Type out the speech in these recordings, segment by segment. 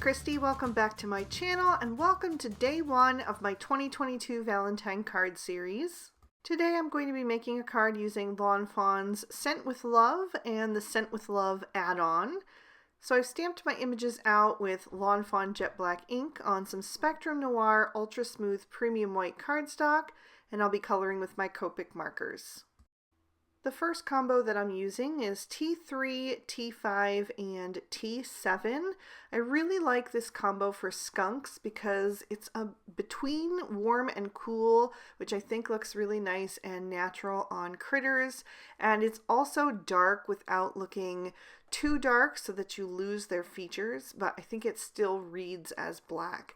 Christy, welcome back to my channel and welcome to day one of my 2022 Valentine Card Series. Today I'm going to be making a card using Lawn Fawn's Scent with Love and the Scent with Love add-on. So I've stamped my images out with Lawn Fawn Jet Black ink on some Spectrum Noir Ultra Smooth Premium White cardstock, and I'll be coloring with my Copic markers. The first combo that I'm using is T3, T5, and T7. I really like this combo for skunks because it's a between warm and cool, which I think looks really nice and natural on critters. And it's also dark without looking too dark so that you lose their features, but I think it still reads as black.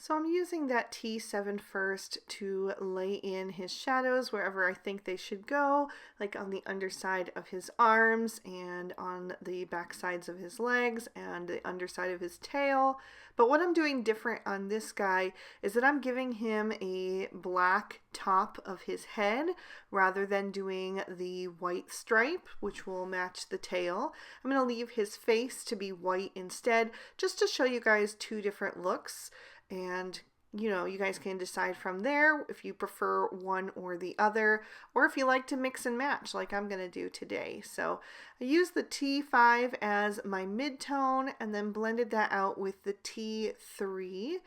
So I'm using that T7 first to lay in his shadows wherever I think they should go, like on the underside of his arms and on the back sides of his legs and the underside of his tail. But what I'm doing different on this guy is that I'm giving him a black top of his head rather than doing the white stripe, which will match the tail. I'm going to leave his face to be white instead, just to show you guys two different looks. And you guys can decide from there if you prefer one or the other, or if you like to mix and match like I'm going to do today. So I used the T5 as my mid-tone and then blended that out with the T3.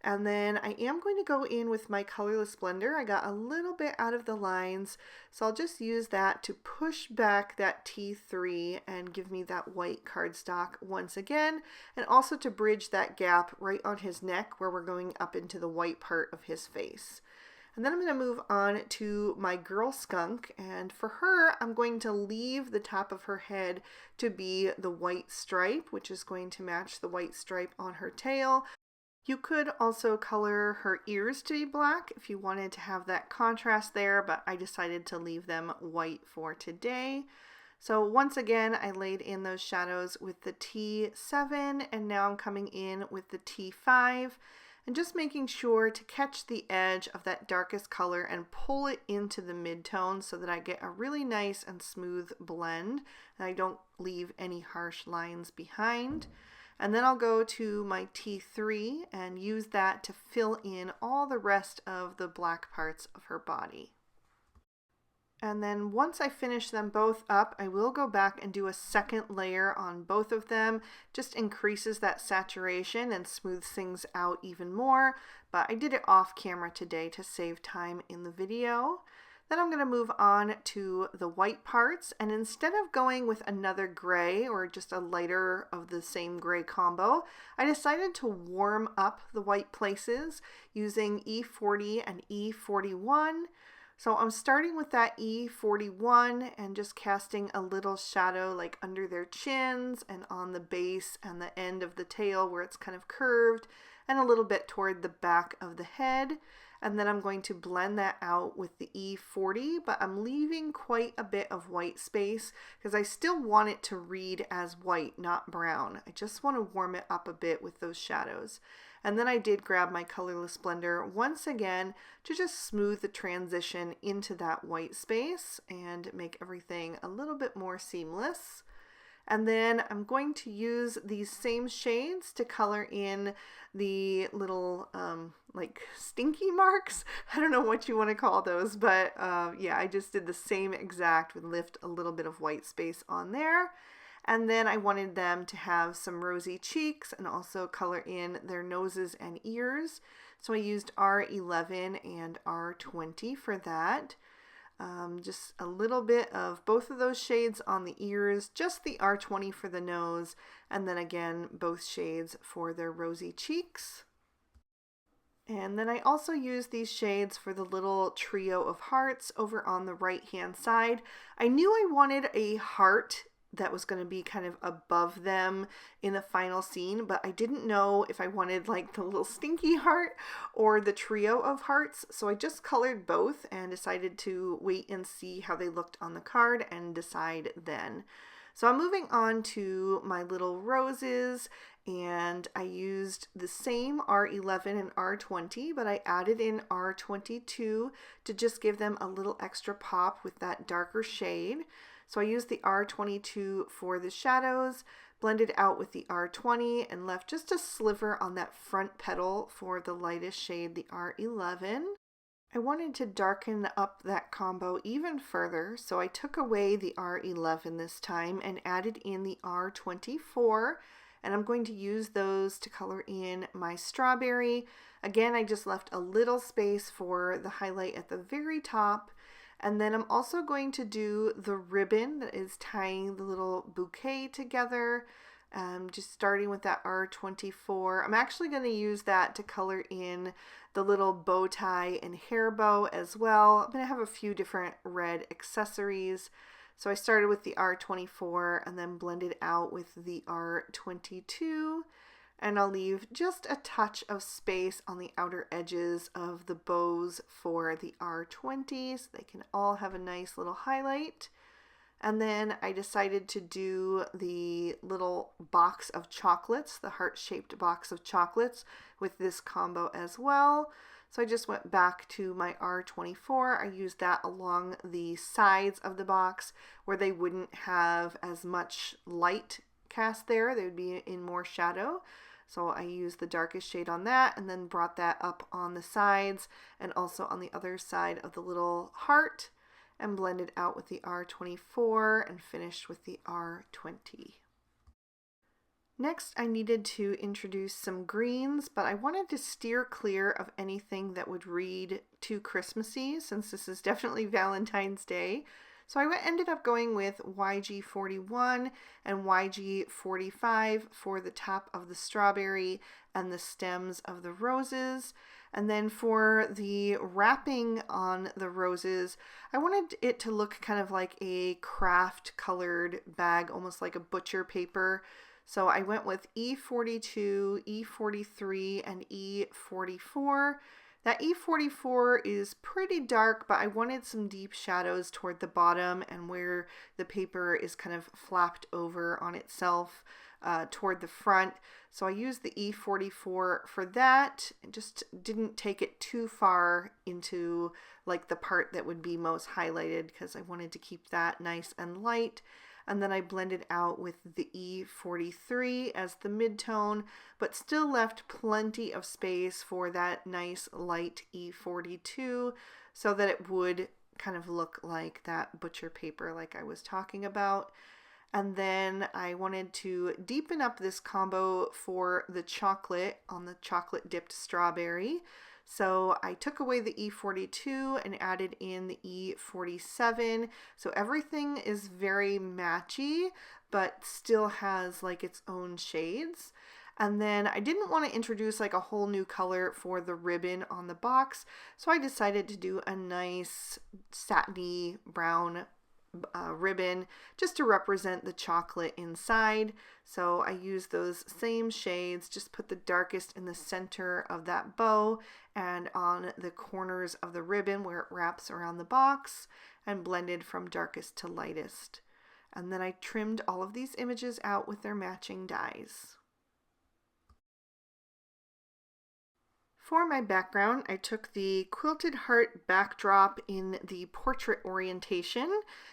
And then I am going to go in with my colorless blender. I got a little bit out of the lines, so I'll just use that to push back that T3 and give me that white cardstock once again, and also to bridge that gap right on his neck where we're going up into the white part of his face. And then I'm going to move on to my girl skunk, and for her I'm going to leave the top of her head to be the white stripe, which is going to match the white stripe on her tail. You could also color her ears to be black if you wanted to have that contrast there, but I decided to leave them white for today. So once again, I laid in those shadows with the T7, and now I'm coming in with the T5 and just making sure to catch the edge of that darkest color and pull it into the mid-tone so that I get a really nice and smooth blend and I don't leave any harsh lines behind. And then I'll go to my T3 and use that to fill in all the rest of the black parts of her body. And then once I finish them both up, I will go back and do a second layer on both of them. Just increases that saturation and smooths things out even more. But I did it off camera today to save time in the video. Then I'm going to move on to the white parts, and instead of going with another gray or just a lighter of the same gray combo, I decided to warm up the white places using E40 and E41. So I'm starting with that E41 and just casting a little shadow like under their chins and on the base and the end of the tail where it's kind of curved, and a little bit toward the back of the head. And then I'm going to blend that out with the E40, but I'm leaving quite a bit of white space because I still want it to read as white, not brown. I just want to warm it up a bit with those shadows. And then I did grab my colorless blender once again to just smooth the transition into that white space and make everything a little bit more seamless. And then I'm going to use these same shades to color in the little like stinky marks. I don't know what you want to call those, but yeah, I just did the same exact with lift a little bit of white space on there. And then I wanted them to have some rosy cheeks and also color in their noses and ears. So I used R11 and R20 for that. Just a little bit of both of those shades on the ears, just the R20 for the nose, and then again both shades for their rosy cheeks. And then I also used these shades for the little trio of hearts over on the right hand side. I knew I wanted a heart that was going to be kind of above them in the final scene, but I didn't know if I wanted like the little stinky heart or the trio of hearts, so I just colored both and decided to wait and see how they looked on the card and decide then. So I'm moving on to my little roses, and I used the same R11 and R20, but I added in R22 to just give them a little extra pop with that darker shade. So I used the R22 for the shadows, blended out with the R20 and left just a sliver on that front petal for the lightest shade, the R11. I wanted to darken up that combo even further, so I took away the R11 this time and added in the R24, and I'm going to use those to color in my strawberry. Again, I just left a little space for the highlight at the very top, and then I'm also going to do the ribbon that is tying the little bouquet together. Just starting with that R24. I'm actually going to use that to color in the little bow tie and hair bow as well. I'm going to have a few different red accessories. So I started with the R24 and then blended out with the R22. And I'll leave just a touch of space on the outer edges of the bows for the R20 so they can all have a nice little highlight. And then I decided to do the little box of chocolates, the heart-shaped box of chocolates, with this combo as well. So I just went back to my R24. I used that along the sides of the box where they wouldn't have as much light cast there. They would be in more shadow. So I used the darkest shade on that and then brought that up on the sides and also on the other side of the little heart, and blended out with the R24 and finished with the R20. Next, I needed to introduce some greens, but I wanted to steer clear of anything that would read too Christmassy since this is definitely Valentine's Day. So I ended up going with YG41 and YG45 for the top of the strawberry and the stems of the roses. And then for the wrapping on the roses, I wanted it to look kind of like a craft colored bag, almost like a butcher paper. So I went with E42, E43, and E44. That E44 is pretty dark, but I wanted some deep shadows toward the bottom and where the paper is kind of flapped over on itself toward the front. So I used the E44 for that. It just didn't take it too far into like the part that would be most highlighted because I wanted to keep that nice and light. And then I blended out with the E43 as the mid-tone, but still left plenty of space for that nice light E42 so that it would kind of look like that butcher paper like I was talking about. And then I wanted to deepen up this combo for the chocolate on the chocolate dipped strawberry. So I took away the E42 and added in the E47. So everything is very matchy, but still has like its own shades. And then I didn't want to introduce like a whole new color for the ribbon on the box. So I decided to do a nice satiny brown ribbon just to represent the chocolate inside. So I used those same shades, just put the darkest in the center of that bow and on the corners of the ribbon where it wraps around the box, and blended from darkest to lightest. And then I trimmed all of these images out with their matching dies. For my background, I took the quilted heart backdrop in the portrait orientation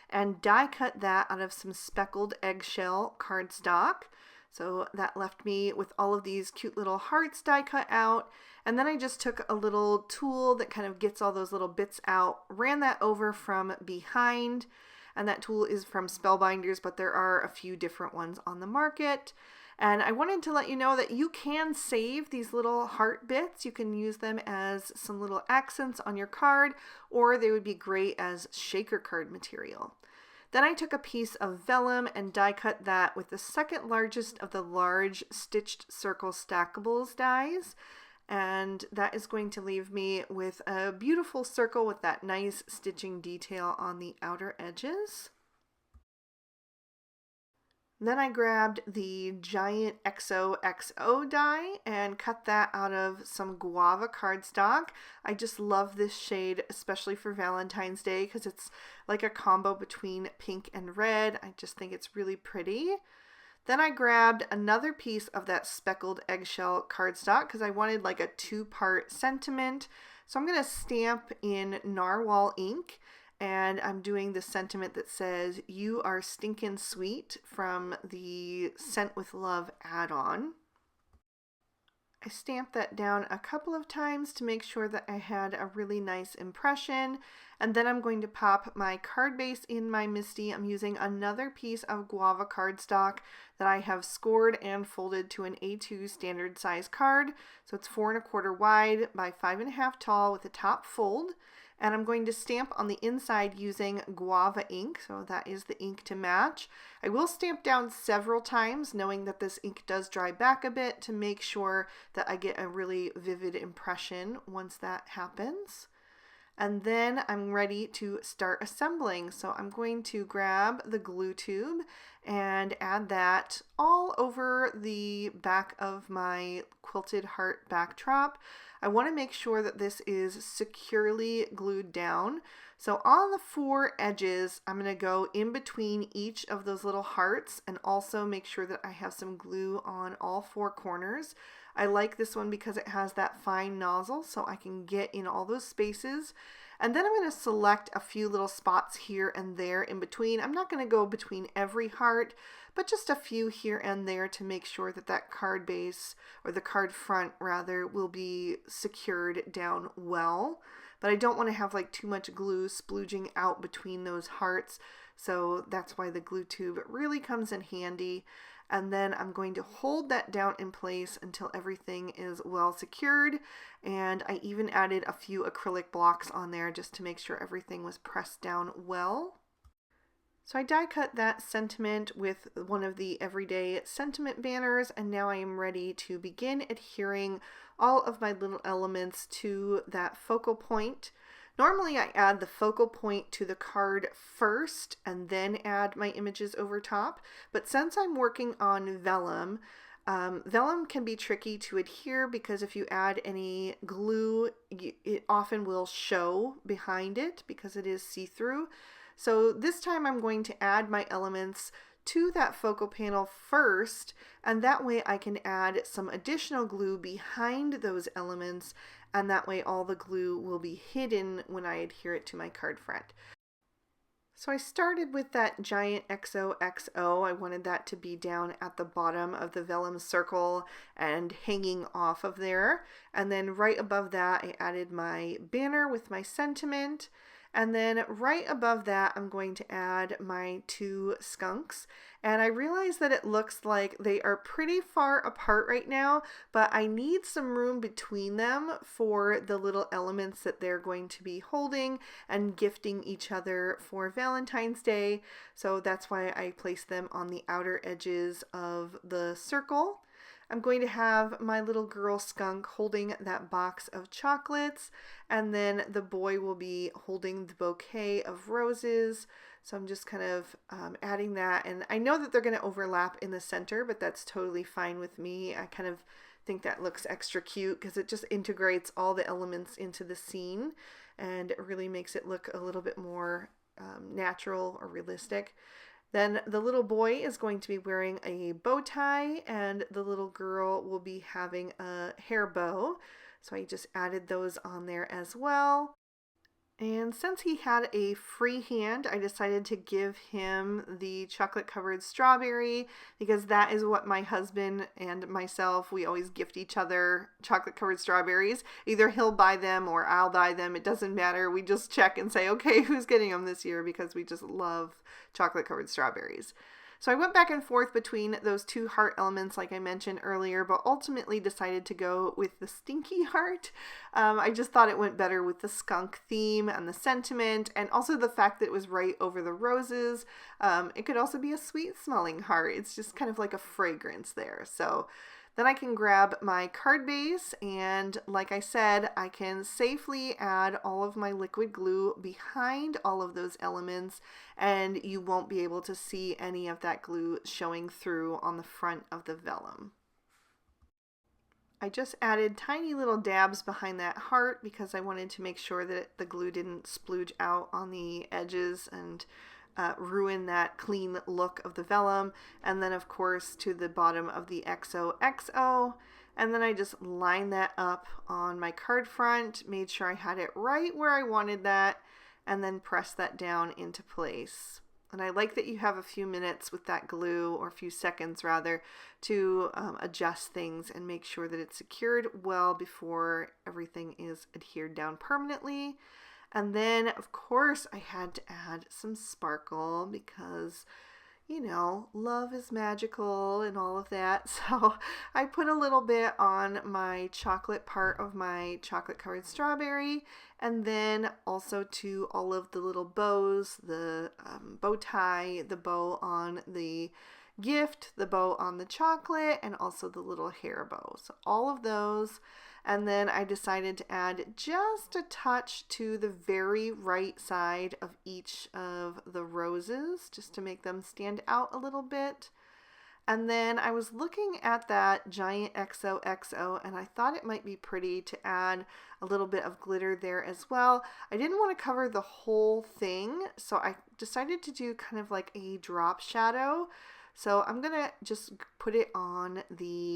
and die cut that out of some speckled eggshell cardstock. So that left me with all of these cute little hearts die cut out. And then I just took a little tool that kind of gets all those little bits out, ran that over from behind. And that tool is from Spellbinders, but there are a few different ones on the market. And I wanted to let you know that you can save these little heart bits. You can use them as some little accents on your card, or they would be great as shaker card material. Then I took a piece of vellum and die cut that with the second largest of the large stitched circle stackables dies. And that is going to leave me with a beautiful circle with that nice stitching detail on the outer edges. Then I grabbed the giant XOXO die and cut that out of some guava cardstock. I just love this shade, especially for Valentine's Day, because it's like a combo between pink and red. I just think it's really pretty. Then I grabbed another piece of that speckled eggshell cardstock because I wanted like a two-part sentiment. So I'm going to stamp in narwhal ink and I'm doing the sentiment that says, "You are stinkin' sweet" from the Scent with Love add-on. I stamped that down a couple of times to make sure that I had a really nice impression, and then I'm going to pop my card base in my MISTI. I'm using another piece of guava cardstock that I have scored and folded to an A2 standard size card. So it's 4 1/4 wide by 5 1/2 tall with a top fold. And I'm going to stamp on the inside using guava ink, so that is the ink to match. I will stamp down several times, knowing that this ink does dry back a bit, to make sure that I get a really vivid impression once that happens. And then I'm ready to start assembling. So I'm going to grab the glue tube and add that all over the back of my quilted heart backdrop. I want to make sure that this is securely glued down. So on the 4 edges, I'm going to go in between each of those little hearts and also make sure that I have some glue on all 4 corners. I like this one because it has that fine nozzle, so I can get in all those spaces. And then I'm going to select a few little spots here and there in between. I'm not going to go between every heart, but just a few here and there to make sure that that card base, or the card front rather, will be secured down well. But I don't want to have like too much glue splooging out between those hearts, so that's why the glue tube really comes in handy. And then I'm going to hold that down in place until everything is well secured. And I even added a few acrylic blocks on there just to make sure everything was pressed down well. So I die cut that sentiment with one of the everyday sentiment banners, and now I am ready to begin adhering all of my little elements to that focal point. Normally I add the focal point to the card first and then add my images over top, but since I'm working on vellum, vellum can be tricky to adhere because if you add any glue, it often will show behind it because it is see-through. So this time I'm going to add my elements to that focal panel first, and that way I can add some additional glue behind those elements, and that way all the glue will be hidden when I adhere it to my card front. So I started with that giant XOXO. I wanted that to be down at the bottom of the vellum circle and hanging off of there. And then right above that I added my banner with my sentiment. And then right above that, I'm going to add my 2 skunks. And I realize that it looks like they are pretty far apart right now, but I need some room between them for the little elements that they're going to be holding and gifting each other for Valentine's Day. So that's why I placed them on the outer edges of the circle. I'm going to have my little girl skunk holding that box of chocolates, and then the boy will be holding the bouquet of roses. So I'm just kind of adding that, and I know that they're going to overlap in the center, but that's totally fine with me. I kind of think that looks extra cute because it just integrates all the elements into the scene, and it really makes it look a little bit more natural or realistic. Then the little boy is going to be wearing a bow tie, and the little girl will be having a hair bow. So I just added those on there as well. And since he had a free hand, I decided to give him the chocolate covered strawberry because that is what my husband and myself, we always gift each other chocolate covered strawberries. Either he'll buy them or I'll buy them. It doesn't matter. We just check and say, okay, who's getting them this year, because we just love chocolate covered strawberries. So I went back and forth between those 2 heart elements like I mentioned earlier, but ultimately decided to go with the stinky heart. I just thought it went better with the skunk theme and the sentiment, and also the fact that it was right over the roses. It could also be a sweet smelling heart. It's just kind of like a fragrance there. So then I can grab my card base, and like I said, I can safely add all of my liquid glue behind all of those elements, and you won't be able to see any of that glue showing through on the front of the vellum. I just added tiny little dabs behind that heart because I wanted to make sure that the glue didn't splooge out on the edges and ruin that clean look of the vellum. And then of course to the bottom of the XOXO, and then I just lined that up on my card front, made sure I had it right where I wanted that, and then press that down into place. And I like that you have a few minutes with that glue, or a few seconds rather, to adjust things and make sure that it's secured well before everything is adhered down permanently. And then, of course, I had to add some sparkle because, you know, love is magical and all of that. So I put a little bit on my chocolate part of my chocolate covered strawberry, and then also to all of the little bows, the bow tie, the bow on the gift, the bow on the chocolate, and also the little hair bow. So all of those. And then I decided to add just a touch to the very right side of each of the roses, just to make them stand out a little bit. And then I was looking at that giant XOXO, and I thought it might be pretty to add a little bit of glitter there as well. I didn't want to cover the whole thing, so I decided to do kind of like a drop shadow. So I'm going to just put it on the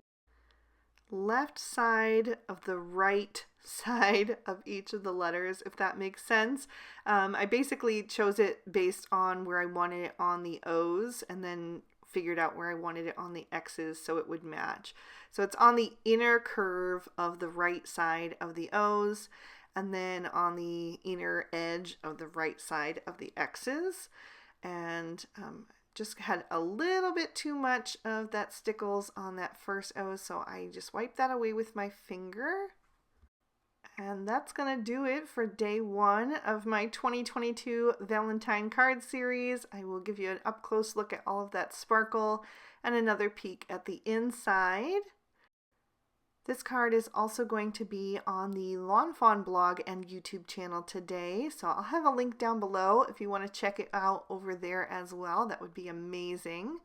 left side of the right side of each of the letters, if that makes sense. I basically chose it based on where I wanted it on the O's, and then figured out where I wanted it on the X's so it would match. So it's on the inner curve of the right side of the O's, and then on the inner edge of the right side of the X's. And just had a little bit too much of that stickles on that first O, so I just wiped that away with my finger. And that's going to do it for day one of my 2022 Valentine Card Series. I will give you an up-close look at all of that sparkle and another peek at the inside. This card is also going to be on the Lawn Fawn blog and YouTube channel today, so I'll have a link down below if you want to check it out over there as well. That would be amazing.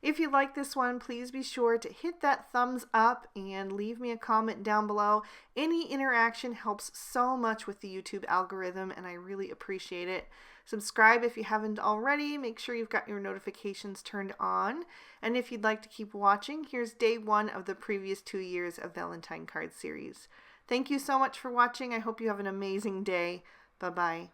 If you like this one, please be sure to hit that thumbs up and leave me a comment down below. Any interaction helps so much with the YouTube algorithm, and I really appreciate it. Subscribe if you haven't already. Make sure you've got your notifications turned on. And if you'd like to keep watching, here's day one of the previous 2 years of Valentine Card Series. Thank you so much for watching. I hope you have an amazing day. Bye-bye.